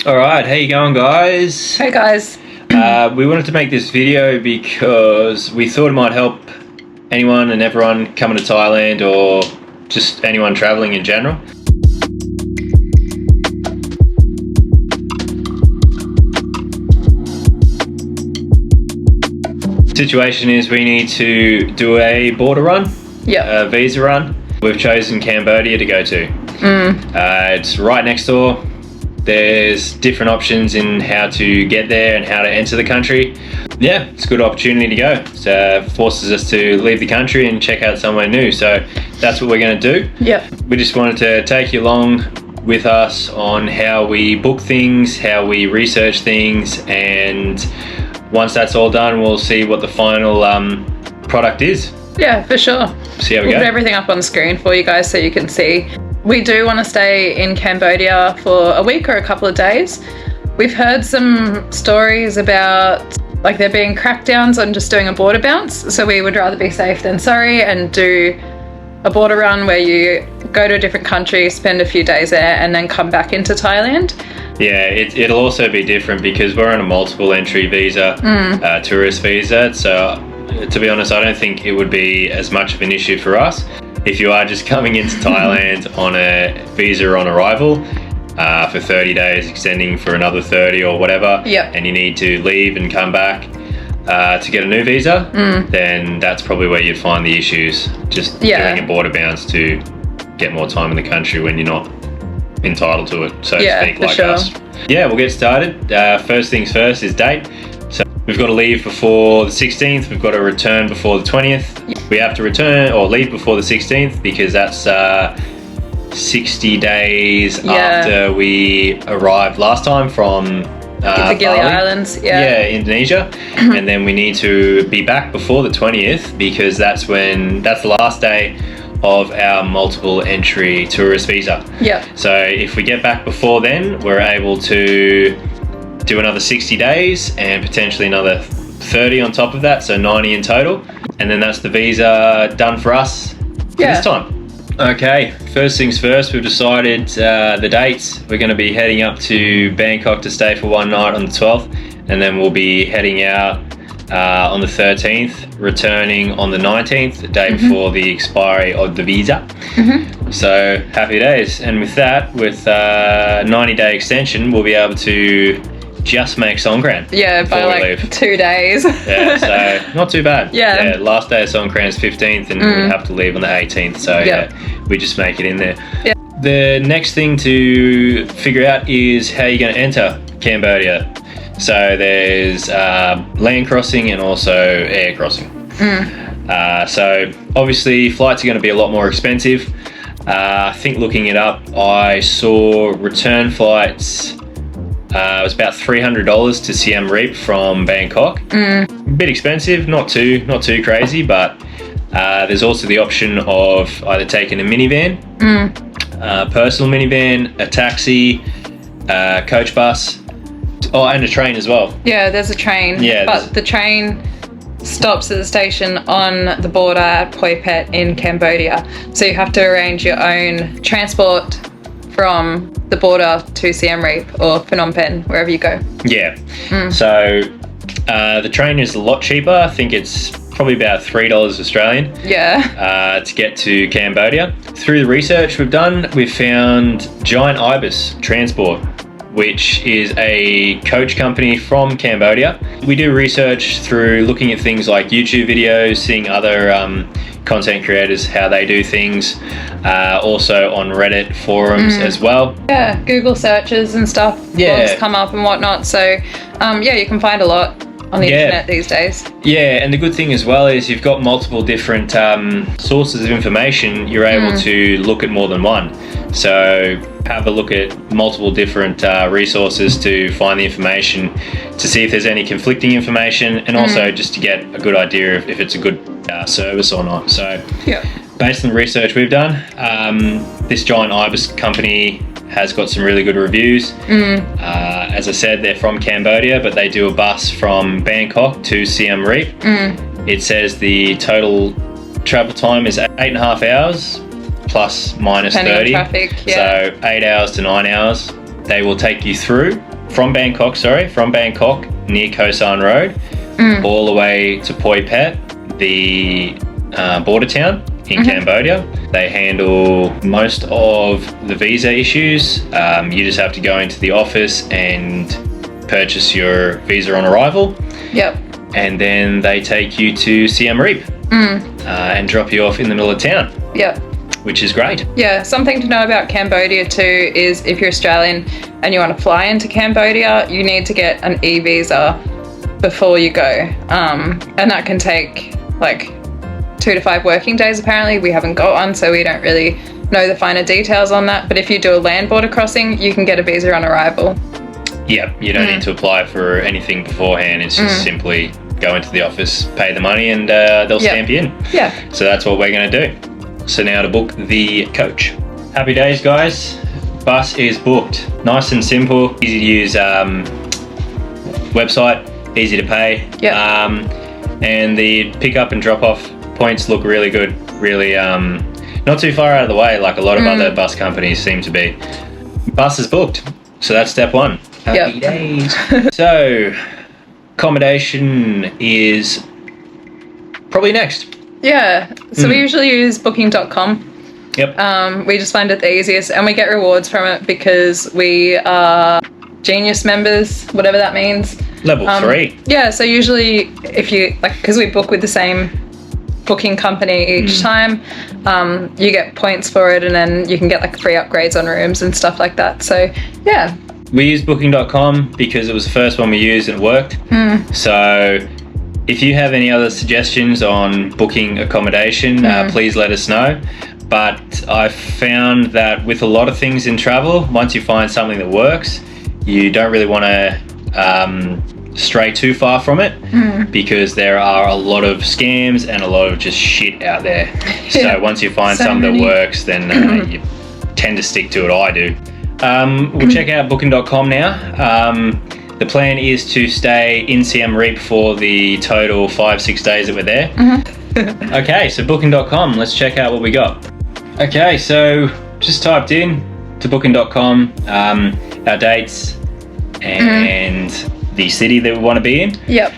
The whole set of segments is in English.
All right, how you going, guys? Hey guys. We wanted to make this video because we thought it might help anyone and everyone coming to Thailand or just anyone traveling in general. Situation is we need to do a border run, a visa run. We've chosen Cambodia to go to. It's right next door. There's different options in how to get there and how to enter the country. Yeah, it's a good opportunity to go. It forces us to leave the country and check out somewhere new. So that's what we're going to do. Yeah. We just wanted to take you along with us on how we book things, how we research things, and once that's all done, we'll see what the final product is. Yeah, for sure. See how we We'll go. put everything up on the screen for you guys so you can see. We do want to stay in Cambodia for a week or a couple of days. We've heard some stories about like there being crackdowns on just doing a border bounce. So we would rather be safe than sorry and do a border run where you go to a different country, spend a few days there, and then come back into Thailand. Yeah, it'll also be different because we're on a multiple entry visa, tourist visa. So to be honest, I don't think it would be as much of an issue for us. If you are just coming into Thailand on a visa on arrival for 30 days, extending for another 30 or whatever, and you need to leave and come back to get a new visa, then that's probably where you'd find the issues. Just doing a border bounce to get more time in the country when you're not entitled to it, so to speak, like us. Yeah, we'll get started. First things first is date. So we've got to leave before the 16th. We've got to return before the 20th. We have to return or leave before the 16th because that's 60 days after we arrived last time from the Gili Islands. Indonesia. And then we need to be back before the 20th because that's the last day of our multiple entry tourist visa. So if we get back before then, we're able to do another 60 days and potentially another 30 on top of that, so 90 in total. And then that's the visa done for us this time. Okay, first things first, we've decided the dates. We're going to be heading up to Bangkok to stay for one night on the 12th, and then we'll be heading out on the 13th, returning on the 19th, the day before the expiry of the visa. So happy days. And with that, with 90-day extension, we'll be able to just make Songkran. Yeah, by like 2 days. Yeah, so not too bad. Yeah. Last day of Songkran's 15th and we have to leave on the 18th. So we just make it in there. Yeah. The next thing to figure out is how you're going to enter Cambodia. So there's land crossing and also air crossing. So obviously flights are going to be a lot more expensive. I think looking it up, I saw return flights. It was about $300 to Siem Reap from Bangkok. A bit expensive, not too crazy, but there's also the option of either taking a minivan, personal minivan, a taxi, coach bus, and a train as well. Yeah, there's a train. Yeah, but the train stops at the station on the border at Phuket in Cambodia. So you have to arrange your own transport from the border to Siem Reap or Phnom Penh, wherever you go. Yeah. So the train is a lot cheaper. I think it's probably about $3 Australian. To get to Cambodia. Through the research we've done, we've found Giant Ibis Transport, which is a coach company from Cambodia. We do research through looking at things like YouTube videos, seeing other content creators, how they do things, also on Reddit forums as well. Yeah, Google searches and stuff, blogs come up and whatnot. So you can find a lot on the internet these days. Yeah, and the good thing as well is you've got multiple different sources of information. You're able to look at more than one. So have a look at multiple different resources to find the information, to see if there's any conflicting information, and also just to get a good idea of if it's a good service or not. So based on the research we've done, this Giant Ibis company has got some really good reviews. As I said, they're from Cambodia, but they do a bus from Bangkok to Siem Reap. It says the total travel time is 8.5 hours plus minus Depending 30. on traffic, So 8 hours to 9 hours. They will take you through from Bangkok near Koh San Road, all the way to Poi Phet, the border town in Cambodia. They handle most of the visa issues. You just have to go into the office and purchase your visa on arrival. Yep. And then they take you to Siem Reap and drop you off in the middle of town. Yep. Which is great. Yeah, something to know about Cambodia too is if you're Australian and you want to fly into Cambodia, you need to get an e-visa before you go. And that can take like 2 to 5 working days apparently. We haven't got one, so we don't really know the finer details on that. But if you do a land border crossing, you can get a visa on arrival. Yeah, you don't need to apply for anything beforehand. It's just simply go into the office, pay the money, and they'll stamp you in. Yeah. So that's what we're going to do. So now to book the coach. Happy days, guys. Bus is booked. Nice and simple, easy to use website, easy to pay. Yeah. And the pick up and drop off points look really good. Really not too far out of the way like a lot of other bus companies seem to be. Bus is booked. So that's step 1. Happy days. So accommodation is probably next. Yeah, so we usually use booking.com. Yep. We just find it the easiest, and we get rewards from it because we are Genius members, whatever that means. Level 3. Yeah, so usually if you, like, because we book with the same booking company each time, you get points for it, and then you can get like free upgrades on rooms and stuff like that. So, yeah. We use booking.com because it was the first one we used and it worked. So if you have any other suggestions on booking accommodation, please let us know. But I've found that with a lot of things in travel, once you find something that works, you don't really want to stray too far from it because there are a lot of scams and a lot of just shit out there. So once you find something that works, then you tend to stick to it. I do. We'll check out booking.com now. The plan is to stay in Siem Reap for the total 5-6 days that we're there. Okay, so booking.com, let's check out what we got. Okay, so just typed in to booking.com our dates and the city that we want to be in. Yep.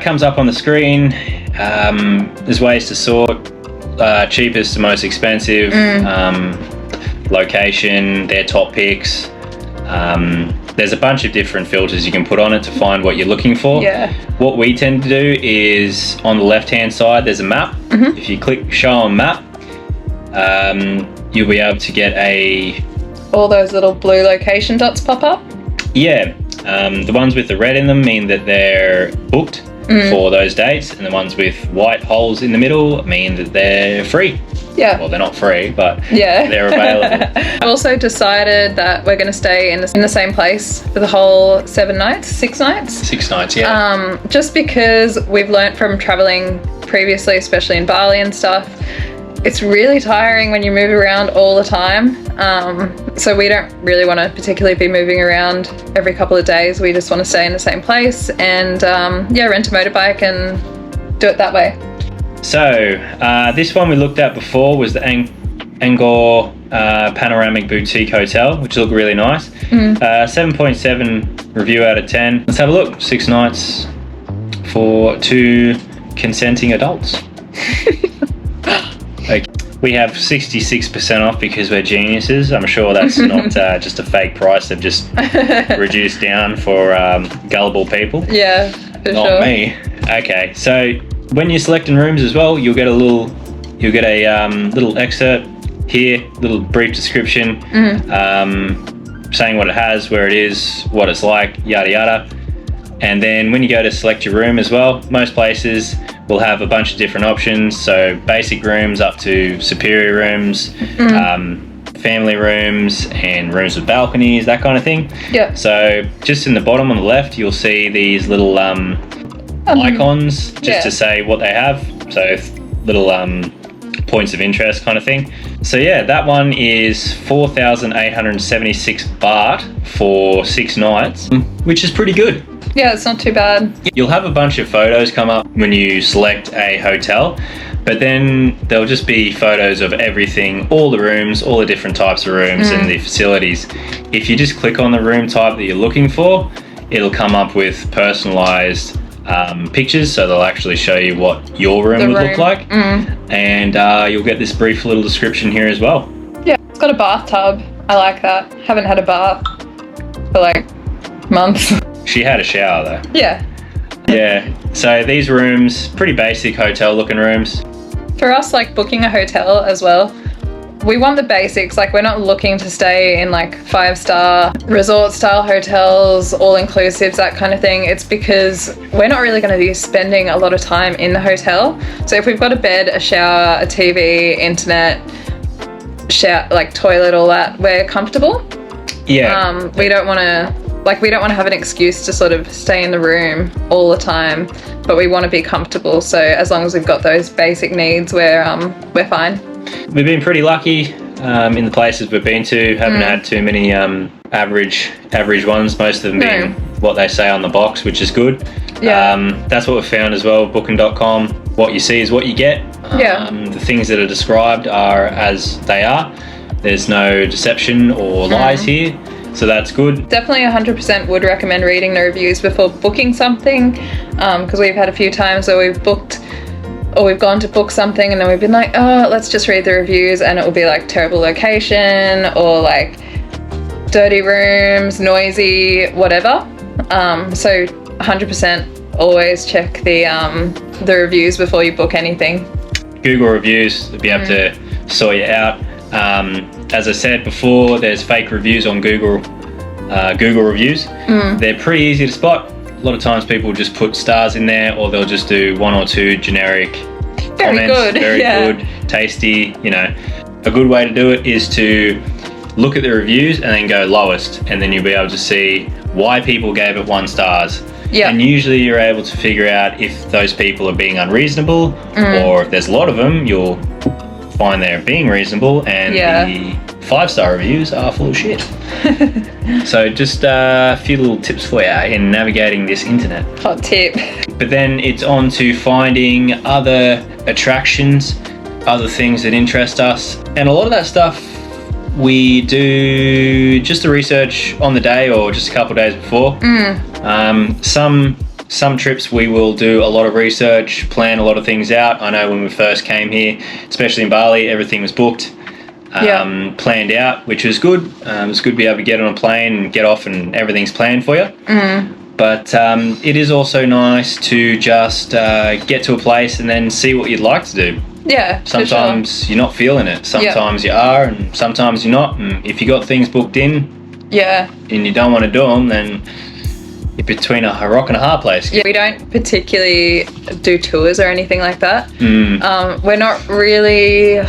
Comes up on the screen. There's ways to sort cheapest to most expensive, location, their top picks. There's a bunch of different filters you can put on it to find what you're looking for. Yeah. What we tend to do is on the left-hand side, there's a map. If you click show on map, you'll be able to get all those little blue location dots pop up. Yeah. The ones with the red in them mean that they're booked for those dates, and the ones with white holes in the middle mean that they're free. Yeah. Well, they're not free, but they're available. I also decided that we're going to stay in the same place for the whole 6 nights. 6 nights, yeah. Just because we've learnt from traveling previously, especially in Bali and stuff, it's really tiring when you move around all the time. So we don't really want to particularly be moving around every couple of days. We just want to stay in the same place and rent a motorbike and do it that way. So this one we looked at before was the Angkor Panoramic Boutique Hotel, which looked really nice. 7.7 review out of 10. Let's have a look. 6 nights for 2 consenting adults. Okay. We have 66% off because we're geniuses. I'm sure that's not just a fake price they've just reduced down for gullible people. Yeah, for not sure. me. Okay, so when you're selecting rooms as well, you'll get a little excerpt here, little brief description, saying what it has, where it is, what it's like, yada yada. And then when you go to select your room as well, most places will have a bunch of different options. So basic rooms up to superior rooms, family rooms, and rooms with balconies, that kind of thing. Yeah. So just in the bottom on the left, you'll see these little icons just to say what they have. So little points of interest kind of thing. So yeah, that one is 4,876 baht for 6 nights, which is pretty good. Yeah, it's not too bad. You'll have a bunch of photos come up when you select a hotel, But then there'll just be photos of everything, all the rooms, all the different types of rooms and the facilities. If you just click on the room type that you're looking for, it'll come up with personalized pictures, so they'll actually show you what your room would look like. And you'll get this brief little description here as well. Yeah, it's got a bathtub. I like that. Haven't had a bath for like months. She had a shower though. Yeah. Yeah, so these rooms, pretty basic hotel looking rooms. For us, like booking a hotel as well, we want the basics. Like we're not looking to stay in like 5-star resort style hotels, all inclusives, that kind of thing. It's because we're not really going to be spending a lot of time in the hotel. So if we've got a bed, a shower, a TV, internet, shower, like toilet, all that, we're comfortable. Yeah. We don't want to have an excuse to sort of stay in the room all the time, but we want to be comfortable. So as long as we've got those basic needs, we're fine. We've been pretty lucky in the places we've been to. Haven't had too many average ones. Most of them being what they say on the box, which is good. Yeah. That's what we've found as well. Booking.com. What you see is what you get. The things that are described are as they are. There's no deception or lies here. So that's good. Definitely 100% would recommend reading the reviews before booking something, because we've had a few times where we've booked or we've gone to book something and then we've been like, oh, let's just read the reviews, and it will be like terrible location or like dirty rooms, noisy, whatever. So 100% always check the reviews before you book anything. Google reviews to be able to sort you out. As I said before, there's fake reviews on Google reviews. They're pretty easy to spot. A lot of times people just put stars in there, or they'll just do 1 or 2 generic comments. Very good, tasty. You know, a good way to do it is to look at the reviews and then go lowest, and then you'll be able to see why people gave it 1 star. And usually you're able to figure out if those people are being unreasonable, or if there's a lot of them, you'll find they're being reasonable, and the 5-star reviews are full of shit. So just a few little tips for you in navigating this internet. Hot tip. But then it's on to finding other attractions, other things that interest us, and a lot of that stuff we do just the research on the day or just a couple of days before. Some trips we will do a lot of research, plan a lot of things out. I know when we first came here, especially in Bali, everything was booked, planned out, which was good. It's good to be able to get on a plane and get off and everything's planned for you. But it is also nice to just get to a place and then see what you'd like to do. Yeah, sometimes you're not feeling it. Sometimes you are, and sometimes you're not. And if you got things booked in, and you don't want to do them, then you're between a rock and a hard place. Yeah, we don't particularly do tours or anything like that. We're not really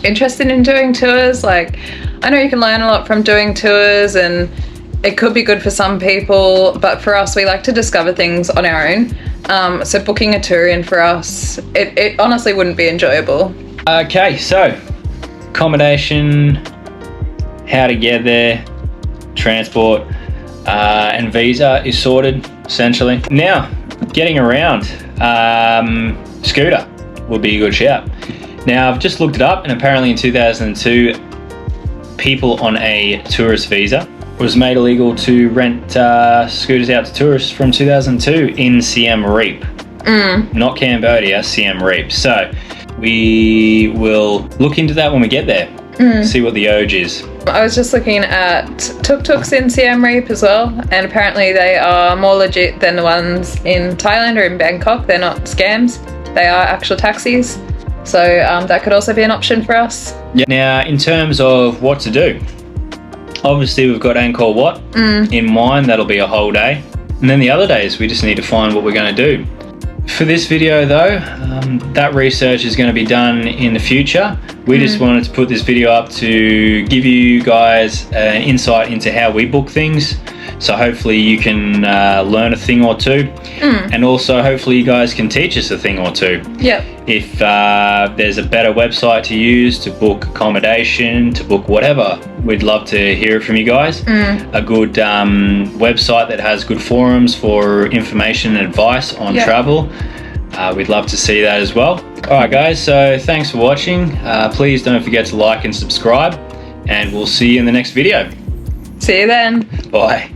interested in doing tours. Like, I know you can learn a lot from doing tours, and it could be good for some people, but for us, we like to discover things on our own. So booking a tour in for us, it honestly wouldn't be enjoyable. Okay, so accommodation, how to get there, transport, and visa is sorted, essentially. Now, getting around, scooter would be a good shout. Now, I've just looked it up, and apparently in 2002, people on a tourist visa was made illegal to rent scooters out to tourists from 2002 in Siem Reap. Not Cambodia, Siem Reap. So we will look into that when we get there, see what the urge is. I was just looking at tuk-tuks in Siem Reap as well, and apparently they are more legit than the ones in Thailand or in Bangkok. They're not scams, they are actual taxis. So that could also be an option for us. Yeah. Now, in terms of what to do, obviously we've got Angkor Wat in mind. That'll be a whole day. And then the other days we just need to find what we're going to do. For this video though, that research is going to be done in the future. We just wanted to put this video up to give you guys an insight into how we book things. So hopefully you can learn a thing or two, and also hopefully you guys can teach us a thing or two. If there's a better website to use to book accommodation, to book whatever, we'd love to hear it from you guys. A good website that has good forums for information and advice on travel we'd love to see that as well. Alright guys, so thanks for watching. Please don't forget to like and subscribe, and we'll see you in the next video. See you then. Bye.